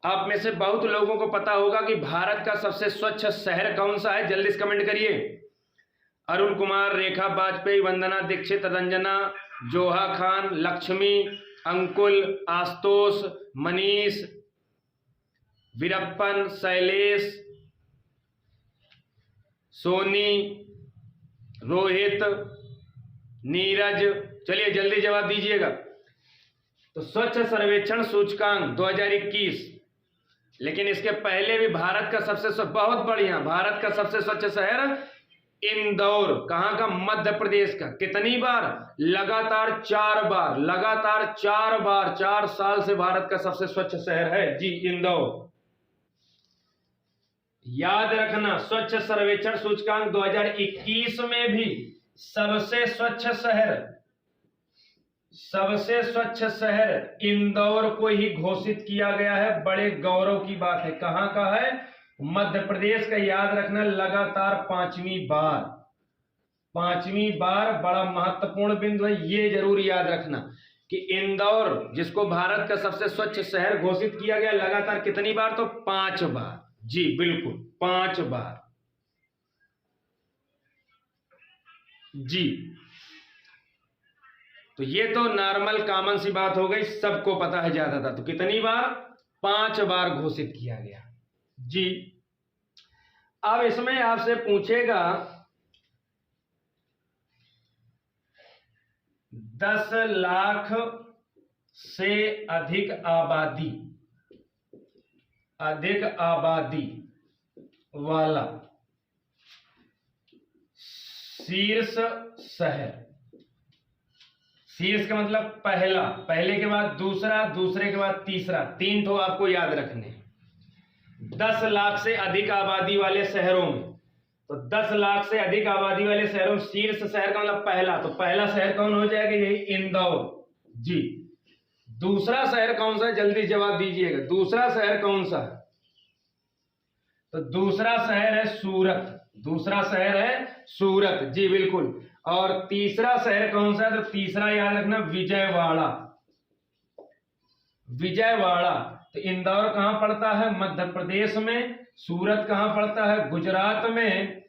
आप में से बहुत लोगों को पता होगा कि भारत का सबसे स्वच्छ शहर कौन सा है? जल्दी से कमेंट करिए। अरुण कुमार, रेखा वाजपेयी, वंदना दीक्षित, रंजना, जोहा खान, लक्ष्मी, अंकुल, आशुतोष, मनीष, वीरप्पन, शैलेश, सोनी, रोहित, नीरज। चलिए जल्दी जवाब दीजिएगा। तो स्वच्छ सर्वेक्षण सूचकांक 2021, लेकिन इसके पहले भी भारत का सबसे बहुत बढ़िया, भारत का सबसे स्वच्छ शहर इंदौर। कहां का? मध्य प्रदेश का। कितनी बार? लगातार 4 बार, लगातार 4 बार, 4 साल से भारत का सबसे स्वच्छ शहर है जी इंदौर। याद रखना, स्वच्छ सर्वेक्षण सूचकांक 2021 में भी सबसे स्वच्छ शहर इंदौर को ही घोषित किया गया है। बड़े गौरव की बात है। कहां का है? मध्य प्रदेश का। याद रखना, लगातार 5वीं बार। 5वीं बार बड़ा महत्वपूर्ण बिंदु है, ये जरूर याद रखना कि इंदौर जिसको भारत का सबसे स्वच्छ शहर घोषित किया गया लगातार कितनी बार, तो 5 बार। जी बिल्कुल 5 बार। जी तो ये तो नॉर्मल कॉमन सी बात हो गई, सबको पता है ज्यादातर। तो कितनी बार, 5 बार घोषित किया गया। जी अब इसमें आपसे पूछेगा 10 लाख से अधिक आबादी वाला शीर्ष शहर। शीर्ष का मतलब पहला, पहले के बाद दूसरा, दूसरे के बाद तीसरा, 3 ठो आपको याद रखने। 10 लाख से अधिक आबादी वाले शहरों में, तो 10 लाख से अधिक आबादी वाले शहरों में शीर्ष शहर का मतलब पहला, तो पहला शहर कौन हो जाएगा, यही इंदौर। जी दूसरा शहर कौन सा है, जल्दी जवाब दीजिएगा, दूसरा शहर कौन सा है, तो दूसरा शहर है सूरत। दूसरा शहर है सूरत, जी बिल्कुल। और तीसरा शहर कौन सा है, तो तीसरा याद रखना विजयवाड़ा। विजयवाड़ा, तो इंदौर कहां पड़ता है, मध्य प्रदेश में। सूरत कहां पड़ता है, गुजरात में।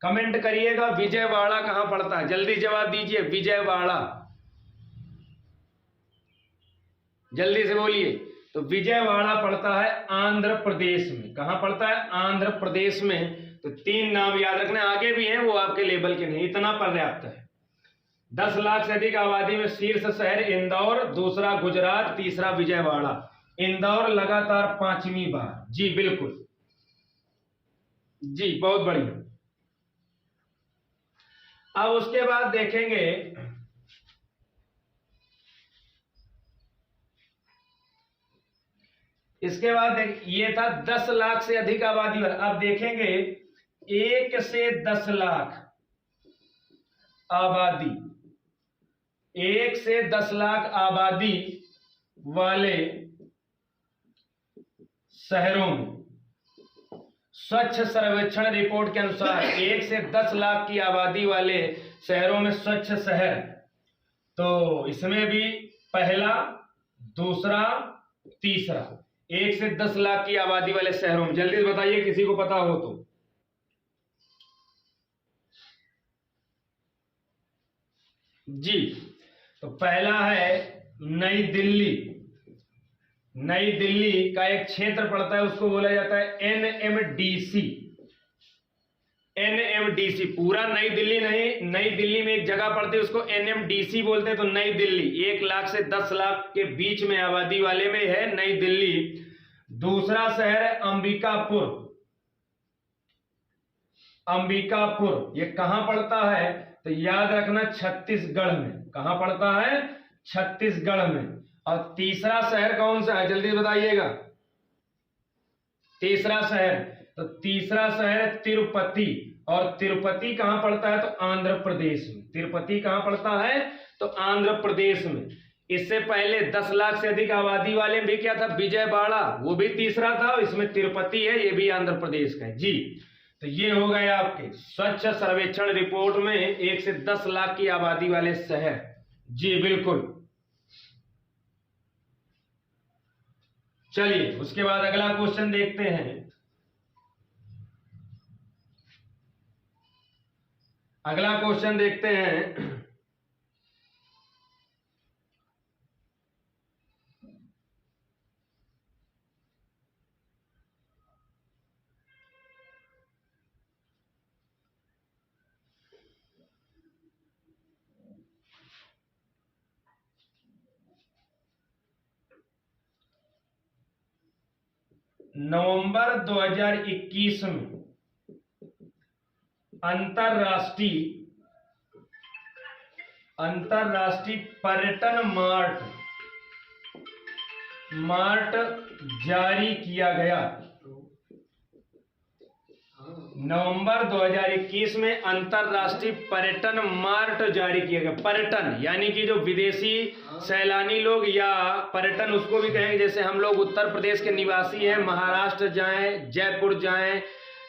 कमेंट करिएगा विजयवाड़ा कहां पड़ता है, जल्दी जवाब दीजिए। विजयवाड़ा, जल्दी से बोलिए। तो विजयवाड़ा पड़ता है आंध्र प्रदेश में। कहां पड़ता है, आंध्र प्रदेश में। तो 3 नाम याद रखने, आगे भी हैं वो आपके लेवल के नहीं, इतना पर्याप्त है। 10 लाख से अधिक आबादी में शीर्ष शहर इंदौर, दूसरा गुजरात, तीसरा विजयवाड़ा। इंदौर लगातार 5वीं बार। जी बिल्कुल, जी बहुत बढ़िया। अब उसके बाद देखेंगे इसके बाद ये था 10 लाख से अधिक आबादी वाला। अब देखेंगे 1 से 10 लाख आबादी, 1 से 10 लाख आबादी वाले शहरों में स्वच्छ सर्वेक्षण रिपोर्ट के अनुसार 1 से 10 लाख की आबादी वाले शहरों में स्वच्छ शहर, तो इसमें भी पहला, दूसरा, तीसरा। 1 से 10 लाख की आबादी वाले शहरों में, जल्दी बताइए किसी को पता हो तो। जी तो पहला है नई दिल्ली। नई दिल्ली का एक क्षेत्र पड़ता है, उसको बोला जाता है NMDC। NMDC पूरा नई दिल्ली नहीं, नई दिल्ली में एक जगह पड़ती है उसको NMDC बोलते हैं। तो नई दिल्ली 1 लाख से 10 लाख के बीच में आबादी वाले में है नई दिल्ली। दूसरा शहर है अंबिकापुर। अंबिकापुर ये कहां पड़ता है, तो याद रखना छत्तीसगढ़ में। कहां पड़ता है, छत्तीसगढ़ में। और तीसरा शहर कौन सा है, जल्दी बताइएगा। तीसरा शहर, तो तीसरा शहर तिरुपति। और तिरुपति कहां पड़ता है, तो आंध्र प्रदेश में। तिरुपति कहां पड़ता है, तो आंध्र प्रदेश में। इससे पहले 10 लाख से अधिक आबादी वाले में भी क्या था, विजयवाड़ा, वो भी तीसरा था। इसमें तिरुपति है, ये भी आंध्र प्रदेश का है। जी तो ये हो गए आपके स्वच्छ सर्वेक्षण रिपोर्ट में 1 से 10 लाख की आबादी वाले शहर। जी बिल्कुल। चलिए उसके बाद अगला क्वेश्चन देखते हैं। अगला क्वेश्चन देखते हैं। नवंबर 2021 में अंतरराष्ट्रीय पर्यटन मार्ट जारी किया गया। नवंबर 2021 में अंतरराष्ट्रीय पर्यटन मार्ट जारी किया गया। पर्यटन यानी कि जो विदेशी सैलानी लोग या पर्यटन उसको भी कहेंगे। जैसे हम लोग उत्तर प्रदेश के निवासी हैं, महाराष्ट्र जाएं, जयपुर जाएं,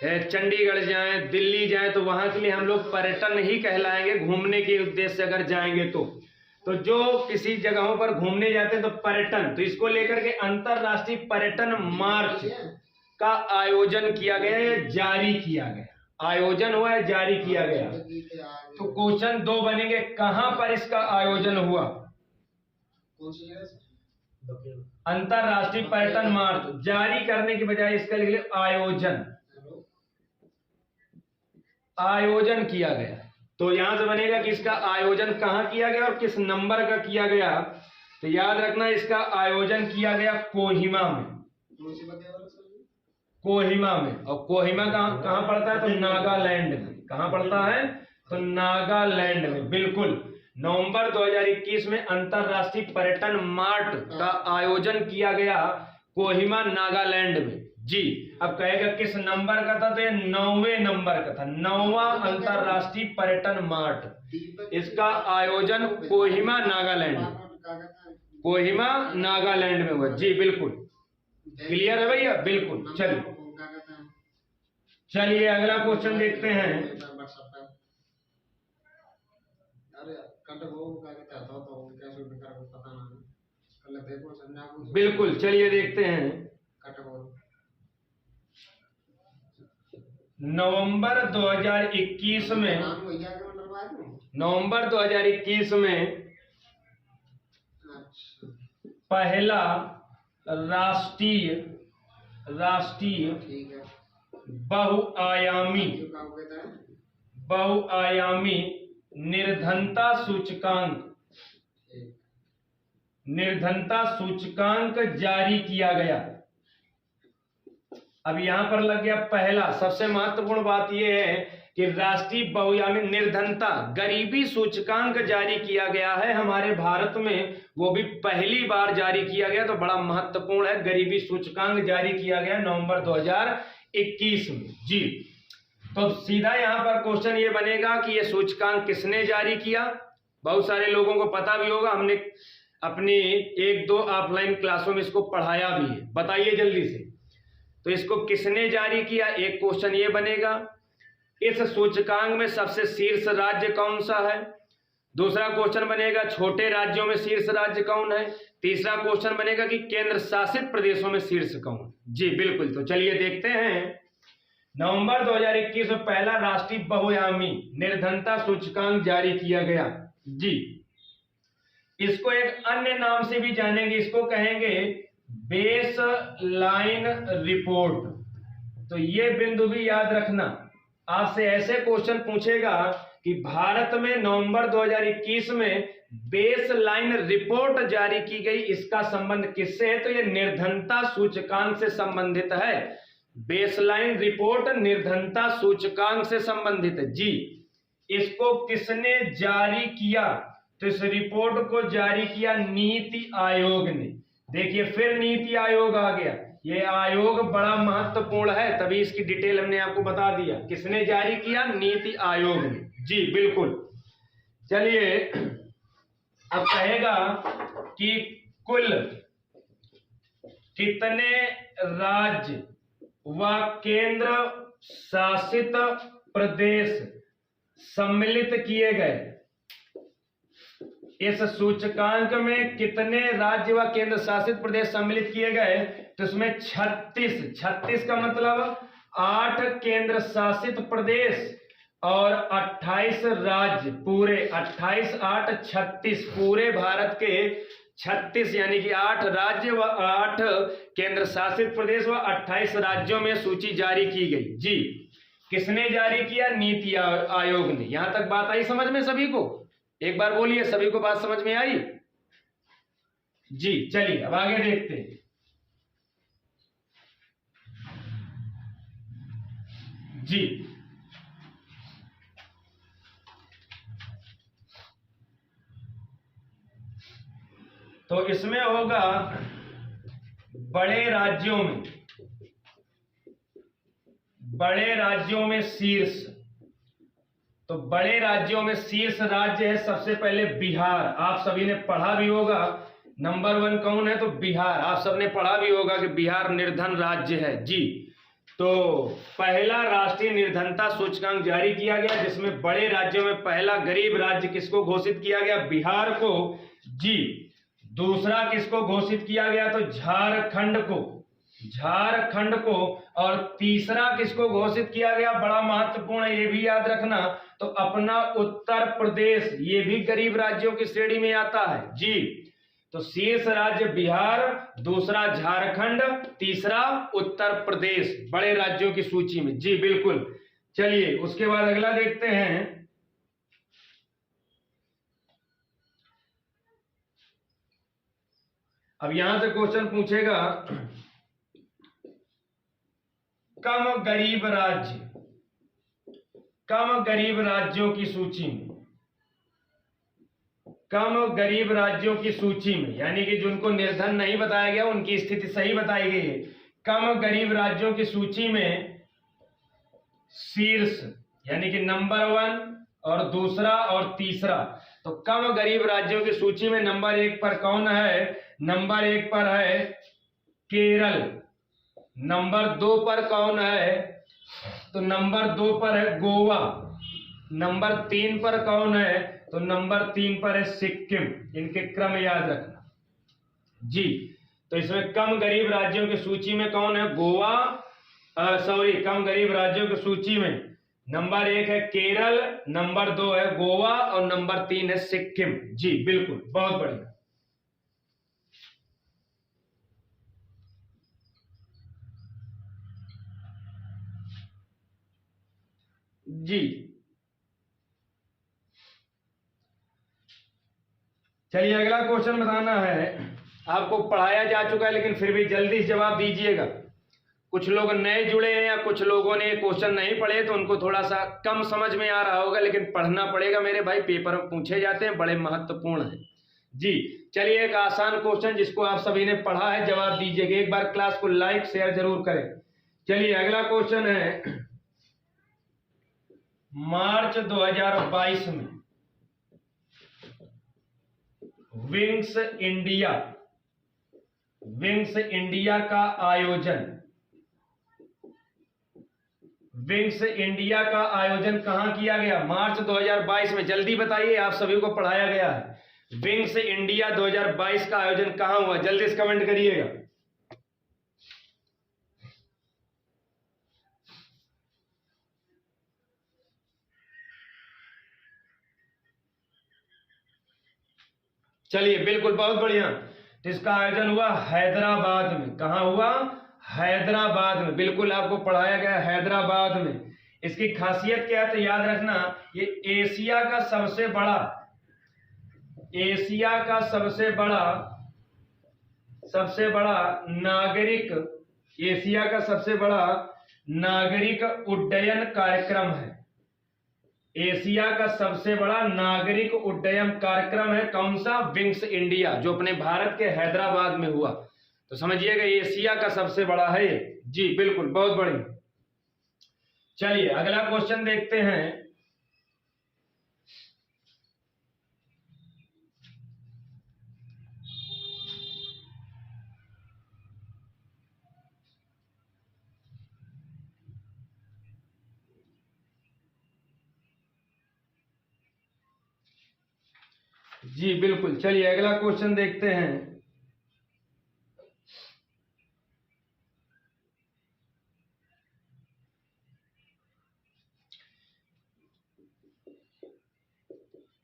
चंडीगढ़ जाएं, दिल्ली जाएं, तो वहां के लिए हम लोग पर्यटन ही कहलाएंगे, घूमने के उद्देश्य से अगर जाएंगे तो जो किसी जगहों पर घूमने जाते हैं तो पर्यटन, तो इसको लेकर के अंतरराष्ट्रीय पर्यटन मार्च का आयोजन किया गया या जारी किया गया, आयोजन हुआ है, जारी किया गया। तो क्वेश्चन 2 बनेंगे, कहां पर इसका आयोजन हुआ? अंतरराष्ट्रीय पर्यटन मार्च, जारी करने की बजाय इसका लिख ले आयोजन, आयोजन किया गया। तो यहां से बनेगा कि इसका आयोजन कहां किया गया और किस नंबर का किया गया। तो याद रखना इसका आयोजन किया गया कोहिमा में, कोहिमा में। और कोहिमा कहां पड़ता है? तो नागालैंड में। कहां पड़ता है? तो नागालैंड में, बिल्कुल। नवंबर 2021 में अंतरराष्ट्रीय पर्यटन मार्ट का आयोजन किया गया कोहिमा नागालैंड में जी। अब कहेगा किस नंबर का था? तो ये 9वें नंबर का था, 9वां अंतरराष्ट्रीय पर्यटन मार्ट। इसका आयोजन कोहिमा नागालैंड, कोहिमा नागालैंड में हुआ जी, बिल्कुल। क्लियर है भैया? बिल्कुल। चलिए अगला क्वेश्चन देखते हैं। बिल्कुल, चलिए देखते हैं। नवंबर 2021 में, नवंबर 2021 में पहला राष्ट्रीय बहुआयामी निर्धनता सूचकांक जारी किया गया। अब यहां पर लग गया पहला। सबसे महत्वपूर्ण बात यह है कि राष्ट्रीय बहुआयामी निर्धनता गरीबी सूचकांक जारी किया गया है हमारे भारत में, वो भी पहली बार जारी किया गया। तो बड़ा महत्वपूर्ण है, गरीबी सूचकांक जारी किया गया नवंबर 2021 में जी। तो सीधा यहां पर क्वेश्चन ये बनेगा कि ये सूचकांक किसने जारी किया। बहुत सारे लोगों को पता भी होगा, हमने अपनी 1-2 ऑफलाइन क्लासों में इसको पढ़ाया भी है। बताइए जल्दी से, तो इसको किसने जारी किया? एक क्वेश्चन ये बनेगा। इस सूचकांक में सबसे शीर्ष राज्य कौन सा है? दूसरा क्वेश्चन बनेगा छोटे राज्यों में शीर्ष राज्य कौन है? तीसरा क्वेश्चन बनेगा कि केंद्र शासित प्रदेशों में शीर्ष कौन जी। बिल्कुल, तो चलिए देखते हैं। नवंबर 2021 में पहला राष्ट्रीय बहुआयामी निर्धनता सूचकांक जारी किया गया जी। इसको एक अन्य नाम से भी जानेंगे, इसको कहेंगे बेस लाइन रिपोर्ट। तो ये बिंदु भी याद रखना, आपसे ऐसे क्वेश्चन पूछेगा कि भारत में नवंबर 2021 में बेस लाइन रिपोर्ट जारी की गई, इसका संबंध किससे है? तो ये निर्धनता सूचकांक से संबंधित है। बेसलाइन रिपोर्ट निर्धनता सूचकांक से संबंधित है जी। इसको किसने जारी किया? तो इस रिपोर्ट को जारी किया नीति आयोग ने। देखिए फिर नीति आयोग आ गया। ये आयोग बड़ा महत्वपूर्ण है, तभी इसकी डिटेल हमने आपको बता दिया। किसने जारी किया? नीति आयोग ने जी, बिल्कुल। चलिए अब कहेगा कि कुल कितने राज्य व केंद्र शासित प्रदेश सम्मिलित किए गए। इस सूचकांक में कितने राज्य व केंद्र शासित प्रदेश सम्मिलित किए गए? तो इसमें 36 का मतलब 8 केंद्र शासित प्रदेश और 28 राज्य, पूरे 28, 8, 36, पूरे भारत के 36 यानी कि 8 राज्य व 8 केंद्र शासित प्रदेश व 28 राज्यों में सूची जारी की गई जी। किसने जारी किया? नीति आयोग ने। यहां तक बात आई समझ में सभी को? एक बार बोलिए, सभी को बात समझ में आई जी। चलिए अब आगे देखते हैं जी। तो इसमें होगा बड़े राज्यों में शीर्ष। तो बड़े राज्यों में शीर्ष राज्य है सबसे पहले बिहार। आप सभी ने पढ़ा भी होगा नंबर 1 कौन है? तो बिहार। आप सबने पढ़ा भी होगा कि बिहार निर्धन राज्य है जी। तो पहला राष्ट्रीय निर्धनता सूचकांक जारी किया गया, जिसमें बड़े राज्यों में पहला गरीब राज्य किसको घोषित किया गया? बिहार को। जी। दूसरा किसको घोषित किया गया? तो झारखंड को, झारखंड को। और तीसरा किसको घोषित किया गया? बड़ा महत्वपूर्ण है, ये भी याद रखना, तो अपना उत्तर प्रदेश, ये भी गरीब राज्यों की श्रेणी में आता है। जी। तो शीर्ष राज्य बिहार, दूसरा झारखंड, तीसरा उत्तर प्रदेश बड़े राज्यों की सूची में। जी बिल्कुल। चलिए उसके बाद अगला देखते हैं। अब यहां से क्वेश्चन पूछेगा, कम गरीब राज्य, कम गरीब राज्यों की सूची में, कम गरीब राज्यों की सूची में, यानी कि जिनको निर्धन नहीं बताया गया उनकी स्थिति सही बताई गई है। कम गरीब राज्यों की सूची में शीर्ष, यानी कि नंबर 1 और दूसरा और तीसरा, तो कम गरीब राज्यों की सूची में नंबर 1 पर कौन है? नंबर 1 पर है केरल। नंबर 2 पर कौन है? तो नंबर 2 पर है गोवा। नंबर 3 पर कौन है? तो नंबर 3 पर है सिक्किम। इनके क्रम याद रखना। जी। तो इसमें कम गरीब राज्यों की सूची में कौन है? गोवा, कम गरीब राज्यों की सूची में नंबर 1 है केरल, नंबर 2 है गोवा और नंबर 3 है सिक्किम। जी बिल्कुल, बहुत बढ़िया। जी चलिए अगला क्वेश्चन बताना है। आपको पढ़ाया जा चुका है लेकिन फिर भी जल्दी से जवाब दीजिएगा। कुछ लोग नए जुड़े हैं या कुछ लोगों ने क्वेश्चन नहीं पढ़े तो उनको थोड़ा सा कम समझ में आ रहा होगा, लेकिन पढ़ना पड़ेगा मेरे भाई, पेपर में पूछे जाते हैं, बड़े महत्वपूर्ण है। जी चलिए एक आसान क्वेश्चन जिसको आप सभी ने पढ़ा है, जवाब दीजिएगा। एक बार क्लास को लाइक शेयर जरूर करें। चलिए अगला क्वेश्चन है, मार्च 2022 में विंग्स इंडिया, विंग्स इंडिया का आयोजन, विंग्स इंडिया का आयोजन कहां किया गया? मार्च 2022 में। जल्दी बताइए, आप सभी को पढ़ाया गया है। विंग्स इंडिया 2022 का आयोजन कहां हुआ? जल्दी से कमेंट करिएगा। चलिए बिल्कुल, बहुत बढ़िया। तो इसका आयोजन हुआ हैदराबाद में। कहां हुआ? हैदराबाद में। बिल्कुल आपको पढ़ाया गया हैदराबाद में। इसकी खासियत क्या है तो याद रखना, ये एशिया का सबसे बड़ा, एशिया का सबसे बड़ा नागरिक, एशिया का सबसे बड़ा नागरिक उड्डयन कार्यक्रम है। एशिया का सबसे बड़ा नागरिक उड्डयन कार्यक्रम है। कौन सा? विंग्स इंडिया, जो अपने भारत के हैदराबाद में हुआ। तो समझिएगा एशिया का सबसे बड़ा है ये। जी बिल्कुल, बहुत बढ़िया। चलिए अगला क्वेश्चन देखते हैं। जी बिल्कुल, चलिए अगला क्वेश्चन देखते हैं।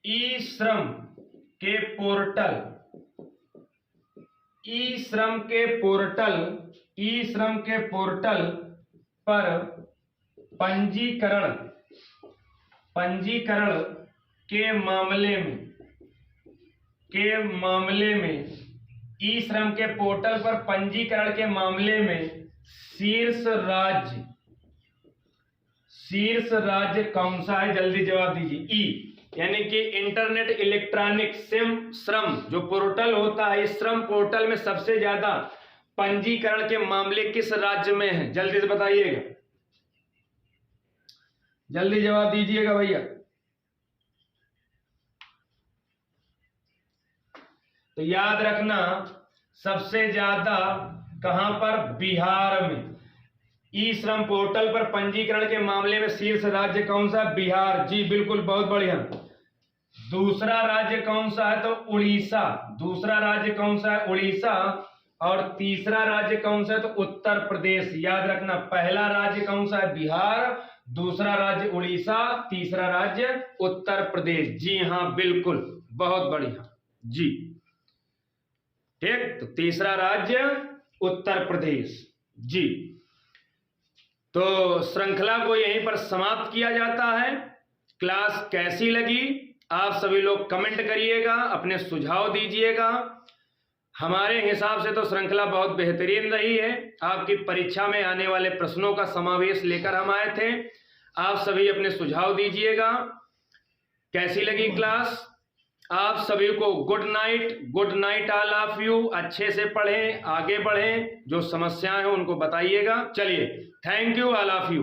ई श्रम के पोर्टल, ई श्रम के पोर्टल, ई श्रम के पोर्टल पर पंजीकरण, पंजीकरण के मामले में, के मामले में, ई श्रम के पोर्टल पर पंजीकरण के मामले में शीर्ष राज्य, शीर्ष राज्य कौन सा है? जल्दी जवाब दीजिए। ई यानी कि इंटरनेट इलेक्ट्रॉनिक श्रम जो पोर्टल होता है, इस श्रम पोर्टल में सबसे ज्यादा पंजीकरण के मामले किस राज्य में है? जल्दी से बताइएगा, जल्दी जवाब दीजिएगा भैया। तो याद रखना सबसे ज्यादा कहां पर? बिहार में। ई श्रम पोर्टल पर पंजीकरण के मामले में शीर्ष राज्य कौन सा? बिहार। जी बिल्कुल, बहुत बढ़िया। दूसरा राज्य कौन सा है? तो उड़ीसा। दूसरा राज्य कौन सा है? उड़ीसा। और तीसरा राज्य कौन सा है? तो उत्तर प्रदेश। याद रखना, पहला राज्य कौन सा है? बिहार, दूसरा राज्य उड़ीसा, तीसरा राज्य उत्तर प्रदेश। जी हाँ बिल्कुल, बहुत बढ़िया जी। ठीक, तो तीसरा राज्य उत्तर प्रदेश। जी, तो श्रृंखला को यहीं पर समाप्त किया जाता है। क्लास कैसी लगी आप सभी लोग कमेंट करिएगा, अपने सुझाव दीजिएगा। हमारे हिसाब से तो श्रृंखला बहुत बेहतरीन रही है। आपकी परीक्षा में आने वाले प्रश्नों का समावेश लेकर हम आए थे। आप सभी अपने सुझाव दीजिएगा। कैसी लगी क्लास? आप सभी को good night all of you. अच्छे से पढ़ें, आगे बढ़ें, जो समस्याएं हैं उनको बताइएगा। चलिए, thank you all of you.